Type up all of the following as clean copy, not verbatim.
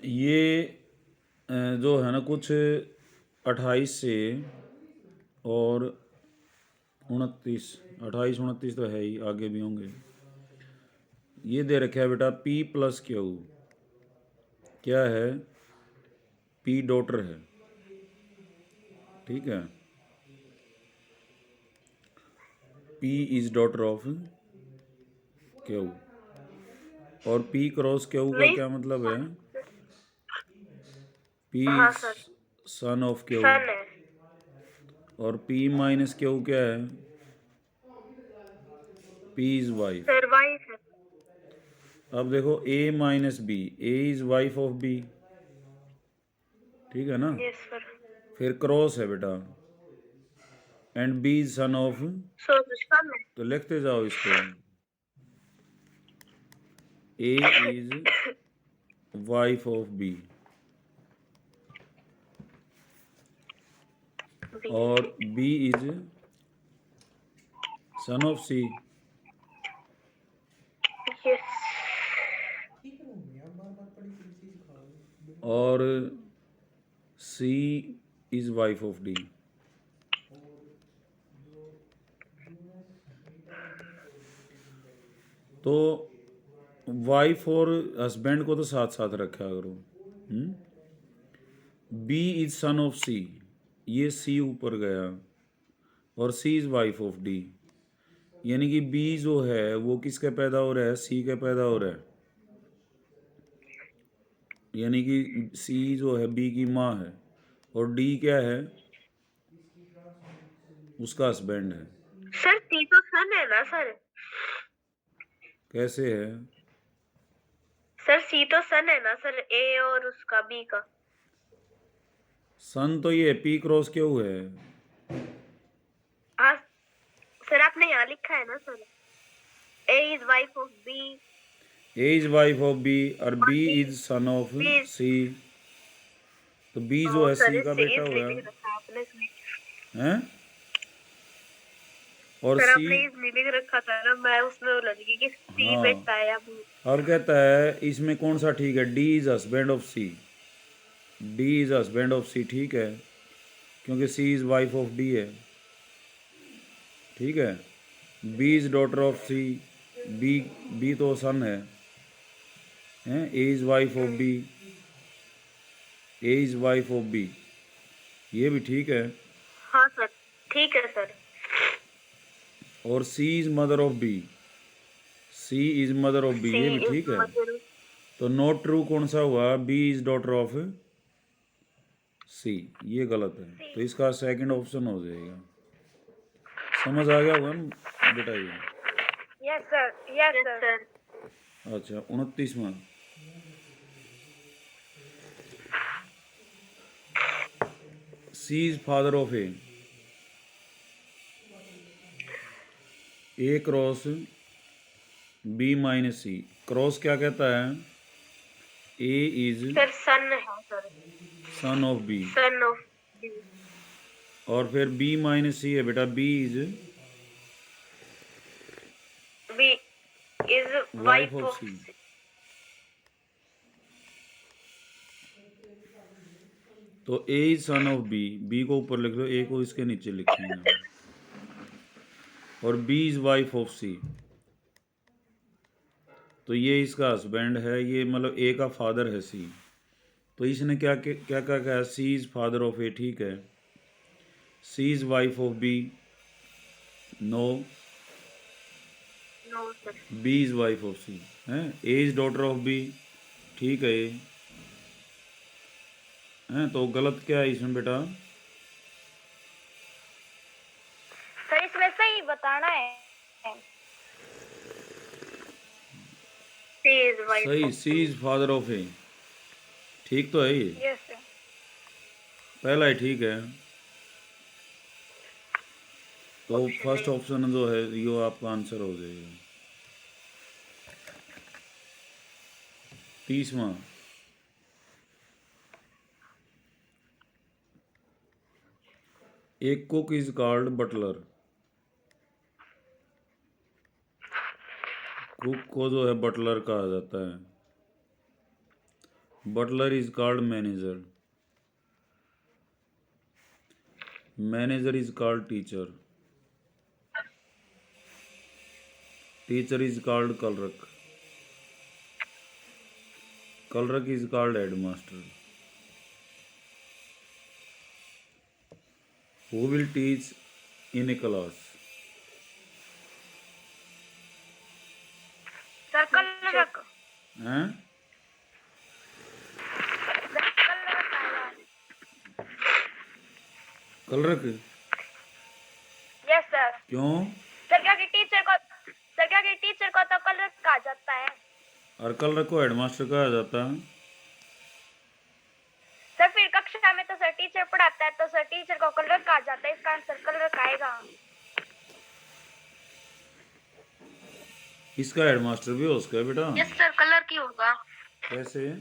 ये जो है ना कुछ 28 से और 29, 28 29 तो है ही, आगे भी होंगे। ये दे रखा है बेटा P प्लस क्यू, क्या है? P डॉटर है, ठीक है। P is daughter of Q, और P क्रॉस क्यू का नहीं। क्या मतलब है? P हाँ is sir, son of Q, son है और P माइनस क्यू क्या है? P is wife. Sir, wife है। अब देखो A minus B, A is wife of B, ठीक है ना। Yes sir. फिर क्रॉस है बेटा, and B is son of, so son है। तो लिखते जाओ इसको। A is wife of B B. और B is son of C, yes. और C is wife of D। तो वाइफ और हस्बैंड को तो साथ साथ रखा करो। B is son of C, ये C ऊपर गया, और C is wife of D, यानी कि B जो है वो किसका पैदा हो रहा है? C का पैदा हो रहा है, यानी कि C जो है B की माँ है, और D क्या है? उसका हस्बैंड है। सर सी तो सन है ना सर? कैसे है? सर सी तो सन है ना सर, ए और उसका बी का। सन तो ये P क्रॉस क्यों है? हाँ सर, आपने यहाँ लिखा है ना sir, A is wife of B. A is wife of B और B is son of B. C, तो B जो ओ है सर, C का इससे बेटा इजली हुआ लिख रखा आपने इसमें। है, और सर C। आपने इजली लिख रखा था ना, मैं उसमें उलझ गई कि सी हाँ, बेटा है या बी। अब कहता है इसमें कौन सा ठीक है? D is husband of C, D is husband of C, ठीक है, क्योंकि C is wife of D है, ठीक है। B is daughter of C, B तो सन है, हैं? A is wife of B, A is wife of B, ये भी ठीक है। हाँ सर, ठीक है सर। और C is mother of B, C is mother of B, सी ये भी इज ठीक है। मदर। तो नॉट ट्रू कौन सा हुआ? B is daughter of C, ये गलत है, तो इसका सेकंड ऑप्शन हो जाएगा। समझ आ गया होगा ना बेटा ये? Yes sir, yes sir. अच्छा, 29वां, C is father of A cross B minus C, cross क्या कहता है? A इज सर सन है sir, son of B, son of B. और फिर B माइनस C है बेटा, B is B is wife wife of of C। C. तो A is son of B, B को ऊपर लिख लो, A को इसके नीचे लिखेंगे हम, और B is wife of C, तो ये इसका हस्बैंड है, ये मतलब A का फादर है C, तो इसने क्या क्या क्या कहा? C is father of A, ठीक है। C is wife of B, no, no sir. B is wife of C, हैं? A is daughter of B, ठीक है ये, हैं? तो गलत क्या है इसमें बेटा? सर इसमें सही बताना है, सी इज वाइफ सही, of C is father of A, ठीक तो है ये, यस सर। पहला ही ठीक है। तो फर्स्ट ऑप्शन ऑप्शन जो है ये आपका आंसर हो जाएगा। 30वां, एक cook is called butler, cook को जो है बटलर कहा जाता है, Butler is called manager. Manager is called teacher. Teacher is called Kalrak. Kalrak is called headmaster. Who will teach in a class? Sir clerk हैं? कलरक आएगा। Clerk? Yes sir. क्यों? Sir क्या कि टीचर को तो कलरक कहा जाता है। और कलरक को हेडमास्टर कहा जाता है? सर फिर कक्षा में तो सर टीचर पढ़ाता है तो सर टीचर को कलरक कहा जाता है, इसका आंसर कलरक आएगा। इसका हेडमास्टर भी हो सकता है बेटा। यस सर, कलर की होगा। कैसे?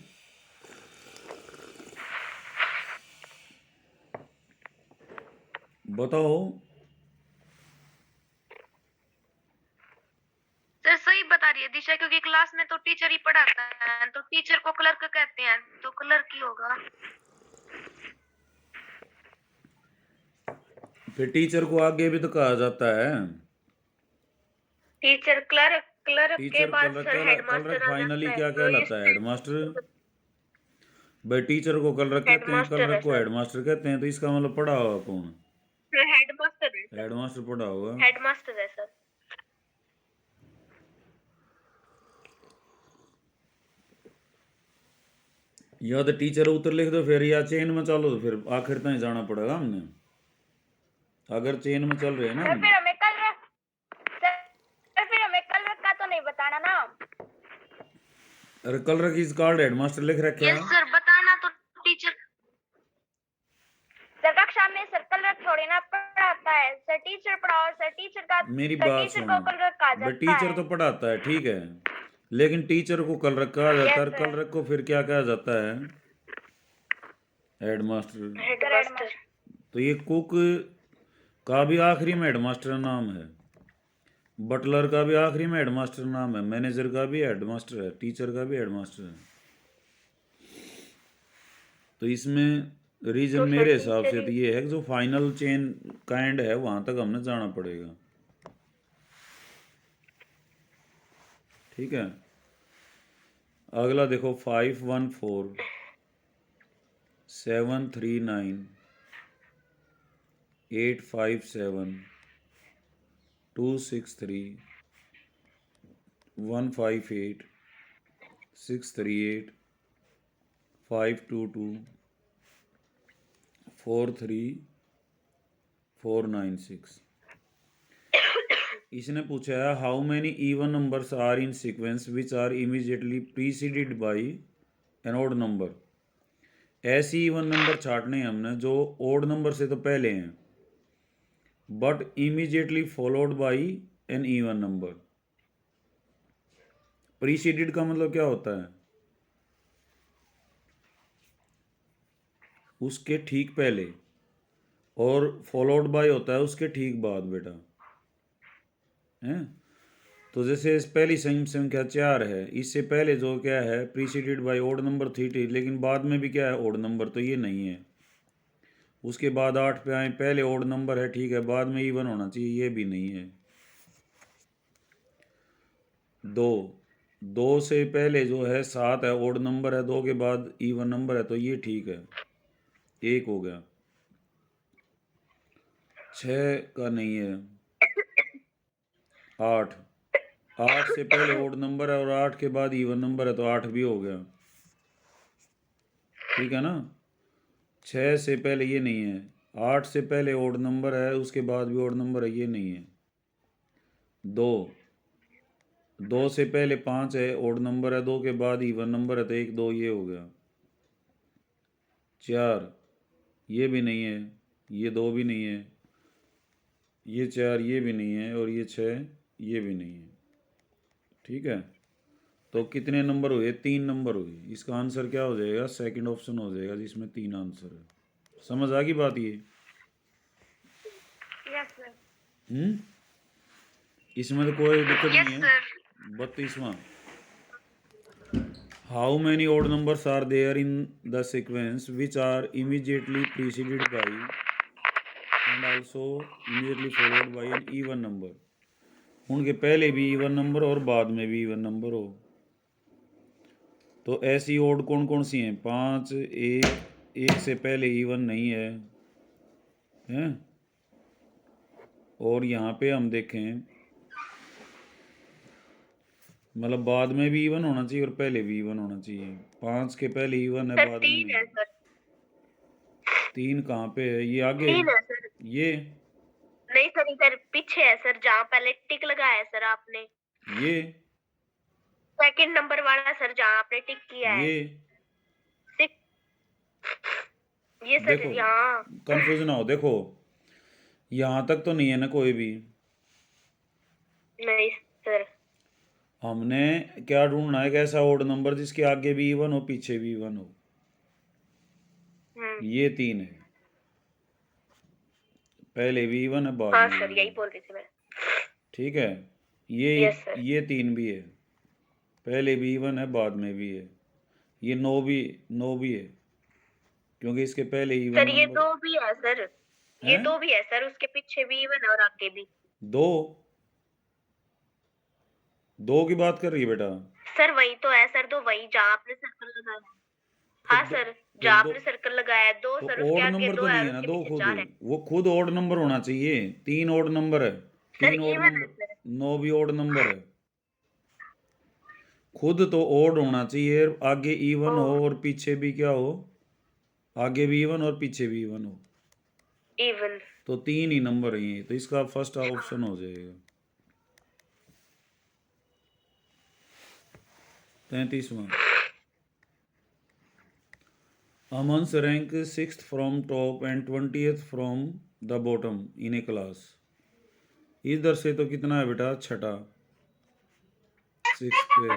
बताओ। सर सही बता रही है दिशा, क्योंकि क्लास में तो टीचर ही पढ़ाता है तो टीचर को क्लर्क कहते हैं तो क्लर्क ही होगा। फिर टीचर को आगे भी तो कहा जाता है। टीचर क्लर्क के टीचर बाद कलरक सर हेडमास्टर आ फाइनली जाता है क्या तो कहलाता है? हेडमास्टर। भाई टीचर को कलरक कहते हैं, हेडमास्टर है कलरक को सर। हेडमास्टर कहते हैं, तो इसका मतलब पढ़ा होगा कौन? हेडमास्टर है सर। हेडमास्टर पढ़ा होगा। हेडमास्टर है सर। या तो टीचर उत्तर लिख दो फिर, या चेन में चलो तो फिर आखिर तक जाना पड़ेगा हमने, अगर चेन में चल रहे हैं ना सर हम। फिर हमें कलरक का तो नहीं बताना ना। अरे कलरक इज कॉल्ड हेडमास्टर लिख रखा यस है। सर, बताना तो टीचर। सर कक्षा में सर कलरक थोड़ी ना पढ़ाता है, सर टीचर पढ़ाओ, सर टीचर का मेरी सर बात टीचर सुनो। को कलरक कहा भाई जाता टीचर है। तो पढ़ाता है ठीक है, लेकिन टीचर को कलरक कहा जाता है, यस और सर। कलरक को फिर क्या कहा जाता है? हेडमास्टर। हेडमास्टर। तो ये कुक का भी आखिरी में हेडमास्टर नाम है, बटलर का भी आखिरी में हेडमास्टर नाम है, मैनेजर का भी हेडमास्टर है, टीचर का भी हेडमास्टर है। तो इसमें रीजन तो मेरे हिसाब से तो ये है कि जो फाइनल चेन काइंड है वहां तक हमने जाना पड़ेगा। ठीक है, अगला देखो 5157 263 158 638 522 43496। इसने पूछा है how many even numbers are in sequence which are immediately preceded by an odd number. ऐसी इवन नंबर छाटने हैं हमने जो ओड नंबर से तो पहले हैं, but immediately followed by an even number. Preceded का मतलब क्या होता है? उसके ठीक पहले, और फॉलोड बाय होता है उसके ठीक बाद बेटा, हैं? तो जैसे इस पहली संख्या 4 है, इससे पहले जो क्या है प्रीसीडेड बाय ओड नंबर थी, लेकिन बाद में भी क्या है ओड नंबर, तो ये नहीं है। उसके बाद 8 पे आए, पहले ओड नंबर है ठीक है, बाद में इवन होना चाहिए, ये भी नहीं है। 2 से पहले जो है 7 है, ओड नंबर है, 2 के बाद इवन नंबर है, तो ये ठीक है, 1 हो गया। 6 का नहीं है। 8 से पहले ओड नंबर है और 8 के बाद इवन नंबर है, तो 8 भी हो गया, ठीक है ना। 6 से पहले ये नहीं है, 8 से पहले ओड नंबर है, उसके बाद भी ओड नंबर है, ये नहीं है। 2 से पहले 5 है, ओड नंबर है, 2 के बाद इवन नंबर है, तो 1 2 ये हो गया। 4 ये भी नहीं है, ये 2 भी नहीं है, ये 4 ये भी नहीं है, और ये 6 ये भी नहीं है। ठीक है, तो कितने नंबर हुए? 3 नंबर हुए। इसका आंसर क्या हो जाएगा? सेकंड ऑप्शन हो जाएगा जिसमें 3 आंसर है। समझ आ गई बात ये? Yes sir. इसमें तो कोई दिक्कत यस नहीं है। सर। 32वां, how many odd numbers are there in the sequence which are immediately preceded by and also immediately followed by an even number? उनके पहले भी इवन नंबर और बाद में भी इवन नंबर हो। तो ऐसी ओड कौन कौन सी हैं? 5, 1 से पहले इवन नहीं है, हैं? और यहाँ पे हम देखें, मतलब बाद में भी इवन होना चाहिए और पहले भी इवन होना चाहिए। 5 के पहले इवन है, सर बाद में 3 भी। है सर। 3 कहाँ पे है? ये आगे, 3 है सर। ये नहीं सर, इधर पीछे है सर, जहाँ पहले टिक लगाया है सर आपने। ये सेकंड नंबर वाला सर, जहाँ आपने टिक किया है। ये 6। ये सर देखो, यहाँ। कंफ्यूज ना हो। देखो यहाँ तक तो नहीं है ना कोई भी। नहीं सर। हमने क्या ढूंढना है? एक ऐसा ओड नंबर जिसके आगे भी इवन हो, पीछे भी इवन हो। ये 3 है, पहले भी इवन है, बाद हाँ में सर, भी यही इवन। बोल रही थी मैं। ठीक है, ये यस सर। ये 3 भी है, पहले भी इवन है, बाद में भी है। ये 9 भी है, क्योंकि इसके पहले इवन सर ये नंबर 2 भी है सर। ये है। 2 भी है सर, उसके पीछे भी इवन है और आगे भी। 2 की बात कर रही है बेटा? सर वही तो है सर, 2 वही जहाँ आपने सर्कल लगाया है। फिर हाँ दो, सर, फिर जहाँ दो आपने सर्कल लगाया है 2 तो सर, उसके ओड आगे नंबर 2 तो है नहीं और है ना, उसके 2 पीछे खुद, 4 है। वो खुद ओड नंबर होना चाहिए। 3 ओड नंबर है, सर 3 ओड इवन है नंबर, सर। 9 भी ओड नंबर है। खुद तो ओड होना चाहिए, आगे इवन हो ओ और पीछे भी क्या हो? आगे भी इवन और पीछे भी इवन हो। इवन। तो 3 ही नंबर है ये, तो इसका फर्स्ट ऑप्शन हो जाएगा। 33वां। Amongst rank 6th from top and 20th from the bottom in a class। इधर से तो कितना है बेटा? छठा, 6 पे।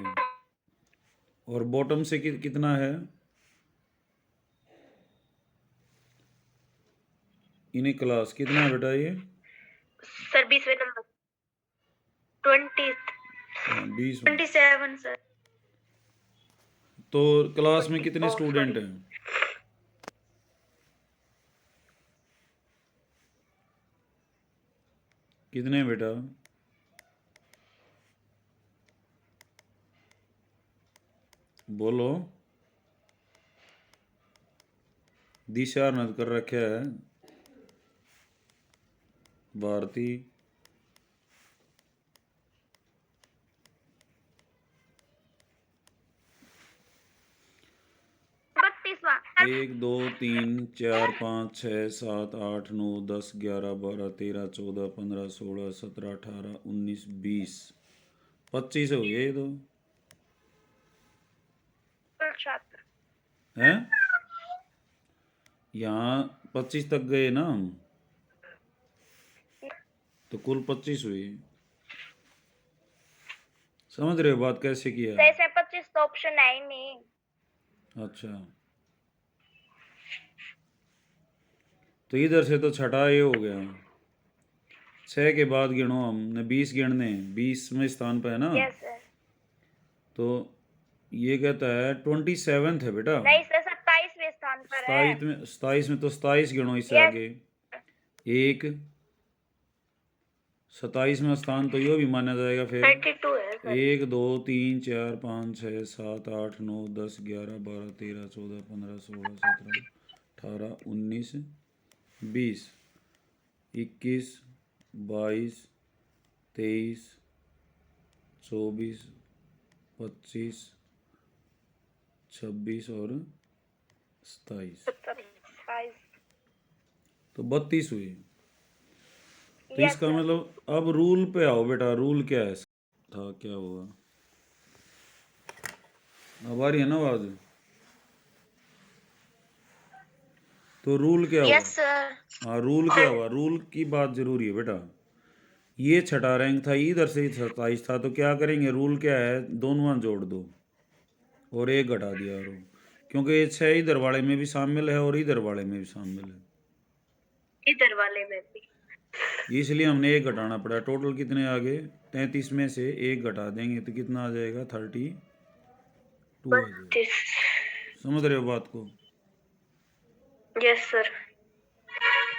और बॉटम से कितना है? इन ए क्लास कितना है बेटा ये? सर 20वें नंबर। 20। हाँ, 20 में। 27 सर। तो क्लास में 20। कितने ओह स्टूडेंट सॉरी। हैं? कितने बेटा? बोलो। दिशा नद कर रखा है भारती। 32वां। 1 2 3 4 5 6 7 8 9 10 11 12 13 14 15 16 17 18 19 20 25 हो गए ये तो। हैं? यहाँ 25 तक गए ना हम, तो कुल 25 हुई। समझ रहे हो बात कैसे किया? सर इसमें 25 तो ऑप्शन है ही नहीं। अच्छा, तो इधर से तो छठा ये हो गया। 6 के बाद गिनो, हमने 20 गिनने हैं, 20वें स्थान पे है ना। Yes sir. तो ये कहता है 27th है बेटा। नहीं सर, 27वें स्थान पर है। 27 में तो 27 गिनो इससे यस। आगे। 1 27वां स्थान तो यो भी माना जाएगा फिर। 32 है सर। 1 2 3 4 5 6 7 8 9 10 11 12 13 14 15 16 17 18 19 20 21 22 23 24 25 26 और 27, 27। तो 32 हुई। तो यस इसका सर। मतलब अब रूल पे आओ बेटा। रूल क्या है था, क्या हुआ? अब आ रही है ना आवाज? तो रूल क्या हुआ? Yes sir. हाँ, रूल क्या हुआ? रूल की बात जरूरी है बेटा। ये छठा रैंक था, इधर से 27 था, तो क्या करेंगे? रूल क्या है? दोनों जोड़ दो और एक घटा दिया रो, क्योंकि ये 6 इधर वाले में भी शामिल है और इधर वाले में भी शामिल है, इधर वाले में भी। इसलिए हमने एक घटाना पड़ा। टोटल कितने आ गए? 33 में से एक घटा देंगे तो कितना आ जाएगा? 30। 2 आ जाएगा। 32। समझ रहे हो बात को? Yes sir.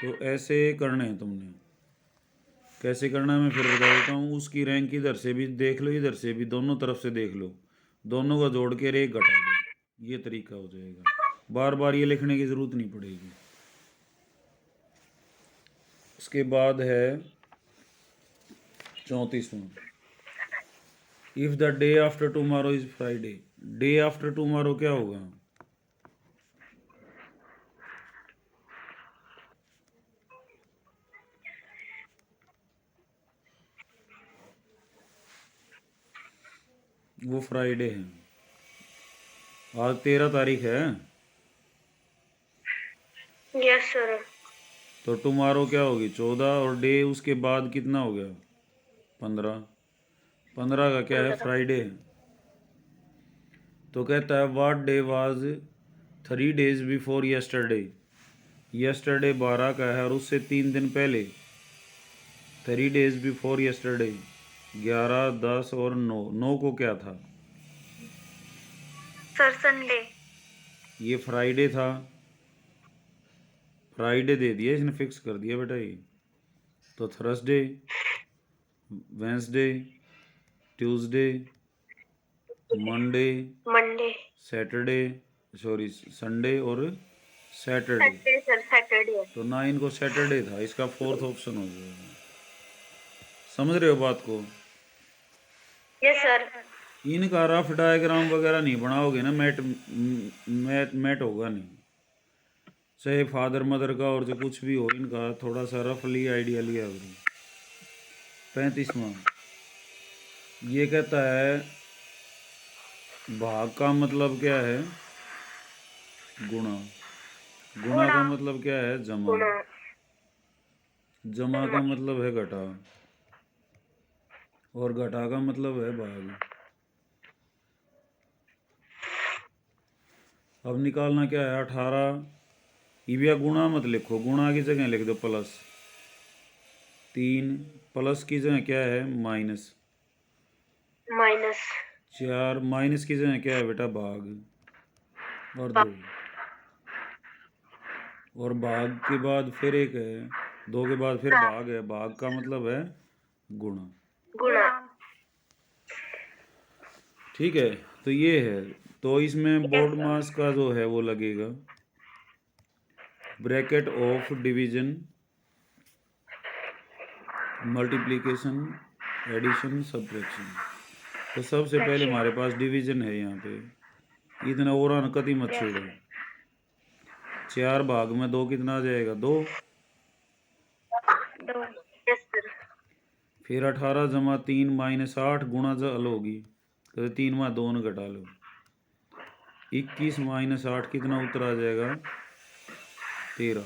तो ऐसे करने हैं तुमने। कैसे करना है मैं फिर बता देता हूँ। उसकी रैंक इधर से भी देख लो, इधर से भी, दोनों तरफ से देख लो, दोनों का जोड़ के एक घटा दो। ये तरीका हो जाएगा, बार बार ये लिखने की ज़रूरत नहीं पड़ेगी। उसके बाद है 34वां, if the day after tomorrow is Friday. Day after tomorrow क्या होगा? वो फ्राइडे है। आज 13 तारीख है, यस सर। तो टुमारो क्या होगी? 14, और डे उसके बाद कितना हो गया? 15। 15 का क्या है? फ्राइडे है। तो कहता है what day was 3 days before yesterday. Yesterday 12 का है, और उससे 3 दिन पहले 3 days बिफोर यस्टरडे 11, 10 और 9। 9 को क्या था? Sir Sunday. ये फ्राइडे था, फ्राइडे दे दिया इसने, फिक्स कर दिया बेटा ये। तो Thursday, Wednesday, Tuesday, Monday, Monday. Saturday, sorry Sunday और सैटरडे। Saturday sir, Saturday. तो 9 को सैटरडे था, इसका 4th ऑप्शन हो जाएगा। समझ रहे हो बात को? Yes sir. इनका रफ डायग्राम वगैरह नहीं बनाओगे ना, मैट होगा नहीं। चाहे फादर मदर का और जो कुछ भी हो, इनका थोड़ा सा रफली आइडिया लिया करो। 35वां, ये कहता है भाग का मतलब क्या है? गुणा। गुणा का मतलब क्या है? जमा। जमा का मतलब है घटा, और घटा का मतलब है भाग। अब निकालना क्या है? 18। इबिया गुणा मत लिखो, गुणा की जगह लिख दो प्लस 3, प्लस की जगह क्या है? माइनस माइनस 4, माइनस की जगह क्या है बेटा? भाग और 2, और भाग के बाद फिर एक है, 2 के बाद फिर भाग है। भाग का मतलब है गुणा। गुणा। ठीक है, तो ये है। तो इसमें बोर्ड मास का जो है वो लगेगा bracket of division, multiplication, addition, subtraction. तो सबसे पहले हमारे पास डिवीजन है यहाँ पे, इतने और कति मत छेड़ो। 4 भाग में 2 कितना आ जाएगा? 2। Yes sir. फिर 18 जमा 3 माइनस 8 गुणा जल होगी, तो 3 में 2 न घटा लो। 21 माइनस 8 कितना उत्तर आ जाएगा? 13।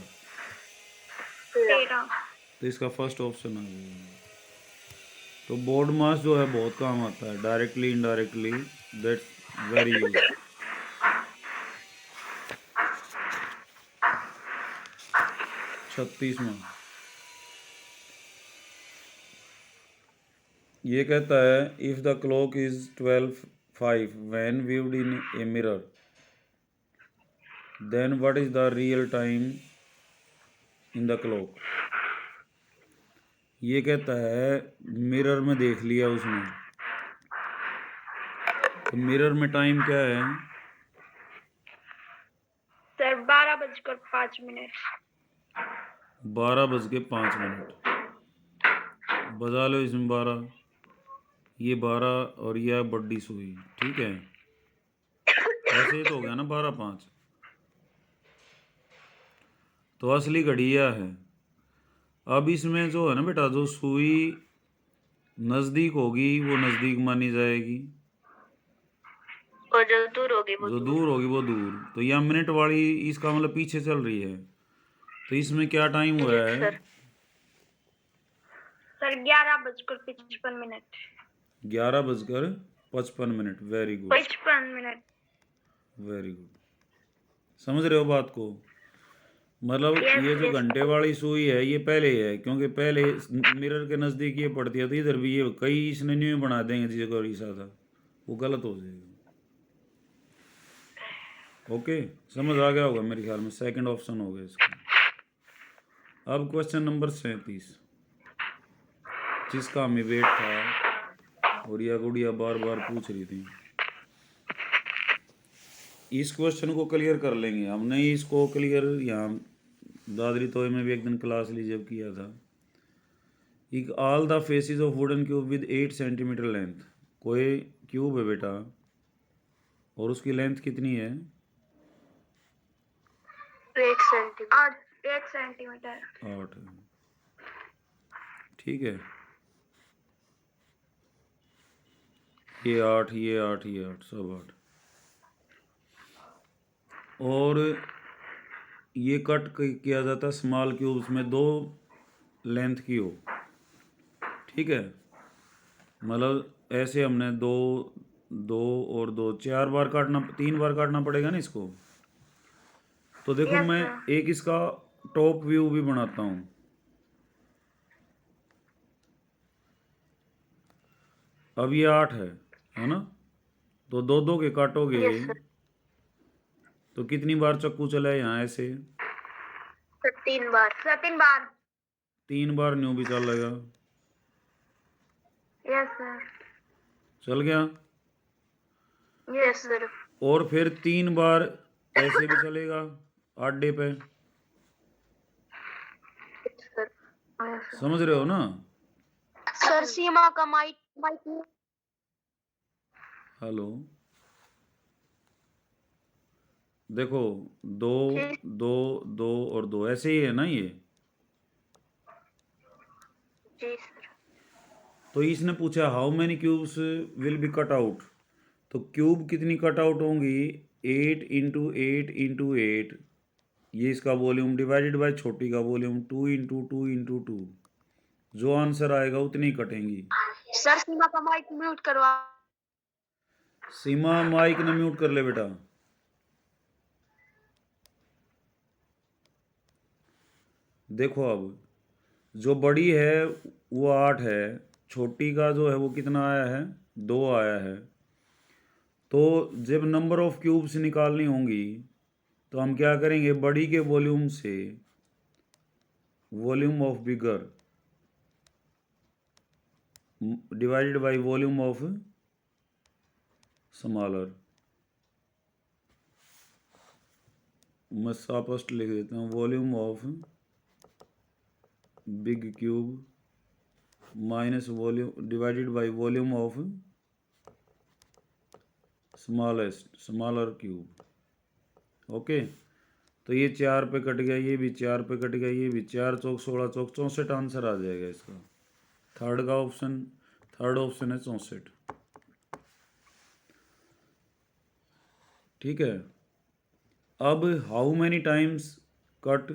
तो इसका फर्स्ट ऑप्शन आ जाएगा। तो बोर्ड मास जो है बहुत काम आता है, directly indirectly, that's very use. 36वां, ये कहता है if the clock is 12:05 when viewed in a mirror, then what is the real time in the clock. ये कहता है मिरर में देख लिया उसने, तो मिरर में टाइम क्या है? सर 12:05। 12:05। बजा लो इसमें 12, ये 12 और यह बड्डी सुई। ठीक है, ऐसे ही तो हो गया ना 12:05। तो असली घड़ी यह है। अब इसमें जो है ना बेटा, जो सुई नज़दीक होगी वो नज़दीक मानी जाएगी, और जो दूर होगी वो जो दूर। दूर होगी वो दूर। तो यह मिनट वाली, इसका मतलब पीछे चल रही है। तो इसमें क्या टाइम हुआ है? Sir 11:55। 11:55। Very good, 55 minute. Very good. समझ रहे हो बात को? मतलब ये जो घंटे वाली सुई है ये पहले है, क्योंकि पहले मिरर के नज़दीक ये पड़ती है, तो इधर भी ये कई इसने न्यू बना देंगे जिसको ईसा था, वो गलत हो जाएगा। ओके, समझ आ गया होगा मेरे ख्याल में, सेकंड ऑप्शन हो गया इसका। अब क्वेश्चन नंबर 37, जिसका हमें वेट था और यह गुड़िया बार बार पूछ रही थी। इस क्वेश्चन को क्लियर कर लेंगे, हमने इसको क्लियर यहाँ दादरी तोय में भी एक दिन क्लास ली जब किया था। एक all the faces of wooden cube with 8 centimetre length. कोई क्यूब है बेटा और उसकी लेंथ कितनी है? 8 सेंटीमीटर। 8। ठीक है, ये 8, ये 8, ये 8, सब 8। और ये कट किया जाता स्मॉल क्यूब्स में, 2 लेंथ की हो। ठीक है, मतलब ऐसे हमने 2 2 और 2 4 बार काटना, 3 बार काटना पड़ेगा ना इसको। तो देखो Yes, मैं sir. एक इसका टॉप व्यू भी बनाता हूँ। अब ये 8 है ना? तो 2 2 के काटोगे Yes, sir. तो कितनी बार चक्कू चला है यहाँ ऐसे? सर 3 बार। सर 3 बार। 3 बार न्यू भी चलेगा। Yes sir. चल गया। Yes sir. और फिर 3 बार ऐसे भी चलेगा आडे पे। सर समझ रहे हो ना? सर सीमा का माइक माइक हेलो, देखो 2 2 2 और 2 ऐसे ही है ना ये। जी सर। तो इसने पूछा how many cubes will be cut out. तो क्यूब कितनी कट आउट होंगी? 8 इंटू 8 इंटू 8, ये इसका वॉल्यूम डिवाइडेड बाय छोटी का वॉल्यूम 2 इंटू 2 इंटू 2। जो आंसर आएगा उतनी कटेंगी। सर सीमा का माइक म्यूट करवा। सीमा माइक ने म्यूट कर ले बेटा। देखो अब जो बड़ी है वो 8 है, छोटी का जो है वो कितना आया है? 2 आया है। तो जब नंबर ऑफ क्यूब्स निकालनी होंगी तो हम क्या करेंगे? बड़ी के वॉल्यूम से volume of bigger divided by volume of smaller. मैं स्पष्ट लिख देता हूँ, volume of big cube minus volume divided by volume of smaller cube. Okay, तो ये 4 पे कट गया, ये भी 4 पे कट गया, ये भी 4 चौक 16 चौक 64 आंसर आ जाएगा इसका। थर्ड ऑप्शन है 64। ठीक है, अब हाउ मैनी टाइम्स कट,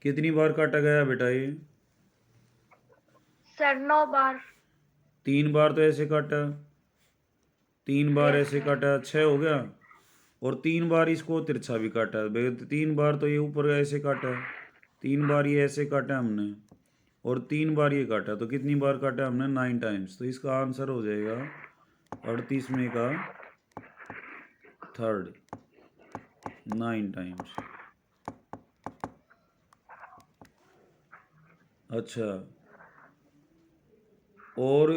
कितनी बार काटा गया बेटा ये? सर 9 बार। 3 बार तो ऐसे काटा, 3 बार ऐसे काटा, 6 हो गया। और 3 बार इसको तिरछा भी काटा, 3 बार तो ये ऊपर ऐसे काटा, 3 बार ये ऐसे काटा हमने, और 3 बार ये काटा। तो कितनी बार काटा हमने? 9 टाइम्स। तो इसका आंसर हो जाएगा 38 में का थर्ड, 9 टाइम्स। अच्छा, और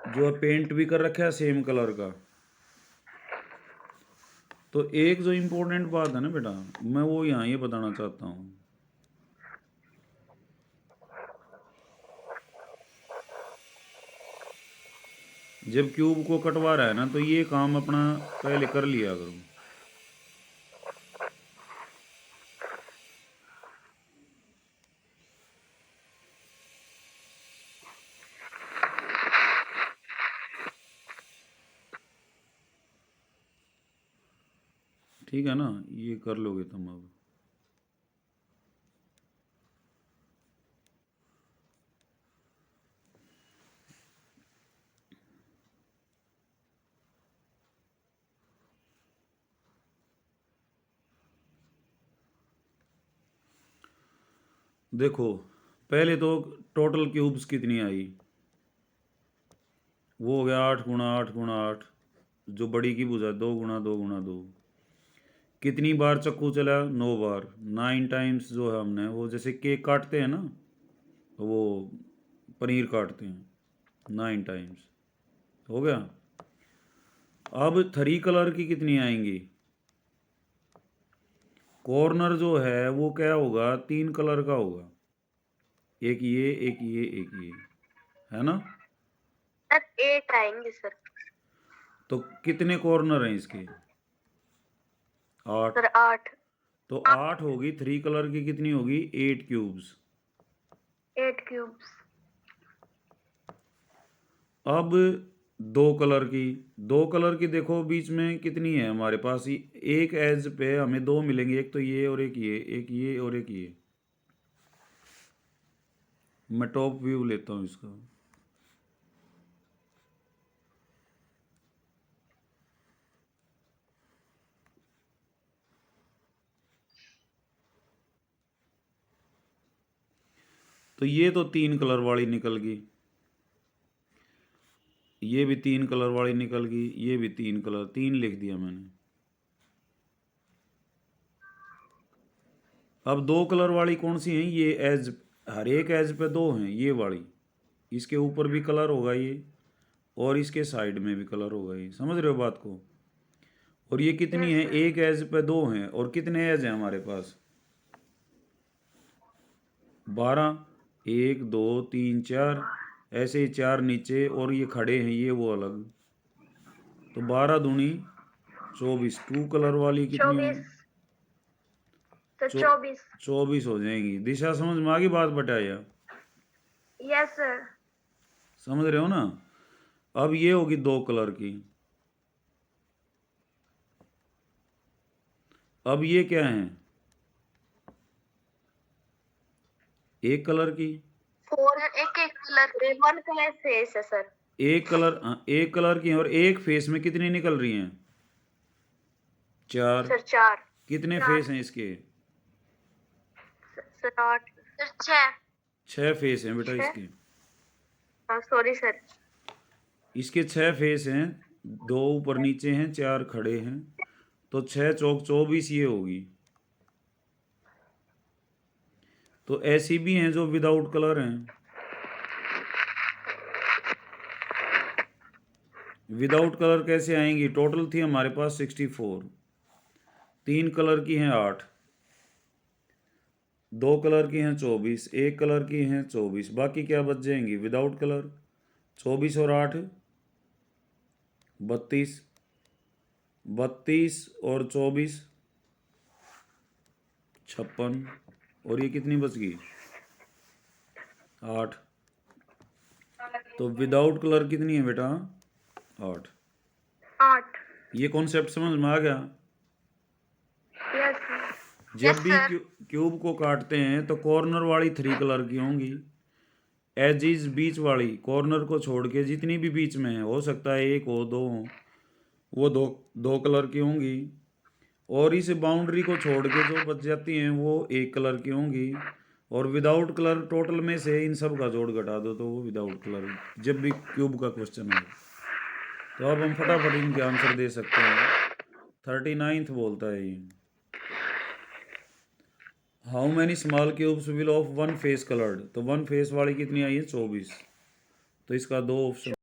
जो पेंट भी कर रखा है सेम कलर का। तो एक जो इम्पोर्टेंट बात है ना बेटा, मैं वो यहाँ ये बताना चाहता हूँ। जब क्यूब को कटवा रहा है ना तो ये काम अपना पहले कर लिया करो। ठीक है ना, ये कर लोगे तुम अब। देखो पहले तो टोटल क्यूब्स कितनी आई, वो हो गया 8 गुणा 8 गुणा 8, जो बड़ी की भुजा 2 × 2 × 2। कितनी बार चक्कू चला? 9 बार। 9 टाइम्स जो है हमने वो जैसे केक काटते हैं ना, वो पनीर काटते हैं 9 टाइम्स। हो गया। अब 3 कलर की कितनी आएंगी? कॉर्नर जो है वो क्या होगा? 3 कलर का होगा, एक ये एक ये एक ये, है ना? सर 8 आएंगे सर। तो कितने कॉर्नर हैं इसके? 8। सर 8। तो 8 होगी। 3 कलर की कितनी होगी? 8 क्यूब्स। 8 क्यूब्स। अब 2 कलर की देखो बीच में कितनी है हमारे पास? एक एज पे हमें 2 मिलेंगे, एक तो ये और एक ये, एक ये और एक ये। मैं टॉप व्यू लेता हूँ इसका। तो ये तो 3 कलर वाली निकल गई, ये भी 3 कलर वाली निकल गई, ये भी 3 कलर, 3 लिख दिया मैंने। अब 2 कलर वाली कौन सी हैं? ये एज, हर एक एज पे 2 हैं, ये वाली। इसके ऊपर भी कलर होगा ये, और इसके साइड में भी कलर होगा ये। समझ रहे हो बात को? और ये कितनी है? एक एज पे 2 हैं। और कितने एज हैं हमारे पास? 12। 1 2 3 4, ऐसे ही 4 नीचे, और ये खड़े हैं ये वो अलग। तो 12 दूनी 24। 2 कलर वाली कितनी 24। होगी? तो 24। 24 हो जाएंगी। दिशा समझ में आ गई बात बताया? Yes sir. समझ रहे हो ना? अब ये होगी 2 कलर की। अब ये क्या है? 1 कलर की। 4 एक एक कलर, 1 कलर फेस है सर। 1 कलर, हाँ, 1 कलर की है। और एक फेस में कितनी निकल रही हैं? 4। सर 4। कितने 4। फेस हैं इसके? सर 8। सर 6। 6 फेस हैं बेटा 6। इसके। हाँ सॉरी सर। इसके 6 फेस हैं, 2 ऊपर नीचे हैं, 4 खड़े हैं। तो 6 चौक 24 ये होगी। तो ऐसी भी हैं जो विदाउट कलर हैं। विदाउट कलर कैसे आएंगी? टोटल थी हमारे पास 64। 3 कलर की हैं 8, 2 कलर की हैं 24, 1 कलर की हैं 24, बाकी क्या बच जाएंगी विदाउट कलर? 24 और 8 32, 32 और 24 56, और ये कितनी बच गई? 8। तो विदाउट कलर कितनी है बेटा? 8। 8। ये कॉन्सेप्ट समझ में आ गया? Yes sir. जब भी क्यूब को काटते हैं तो कॉर्नर वाली 3 कलर की होंगी। एजिज बीच वाली, कॉर्नर को छोड़ के जितनी भी बीच में है, हो सकता है 1 हो 2 हो, वो 2 कलर की होंगी। और इस बाउंड्री को छोड़ के जो बच जाती हैं वो 1 कलर की होंगी। और विदाउट कलर टोटल में से इन सब का जोड़ घटा दो तो वो विदाउट कलर, जब भी क्यूब का क्वेश्चन हो। तो अब हम फटाफट इनके आंसर दे सकते हैं। 39th बोलता है ये, how many small cubes will of one face coloured. तो वन फेस वाली कितनी आई है? 24। तो इसका 2 ऑप्शन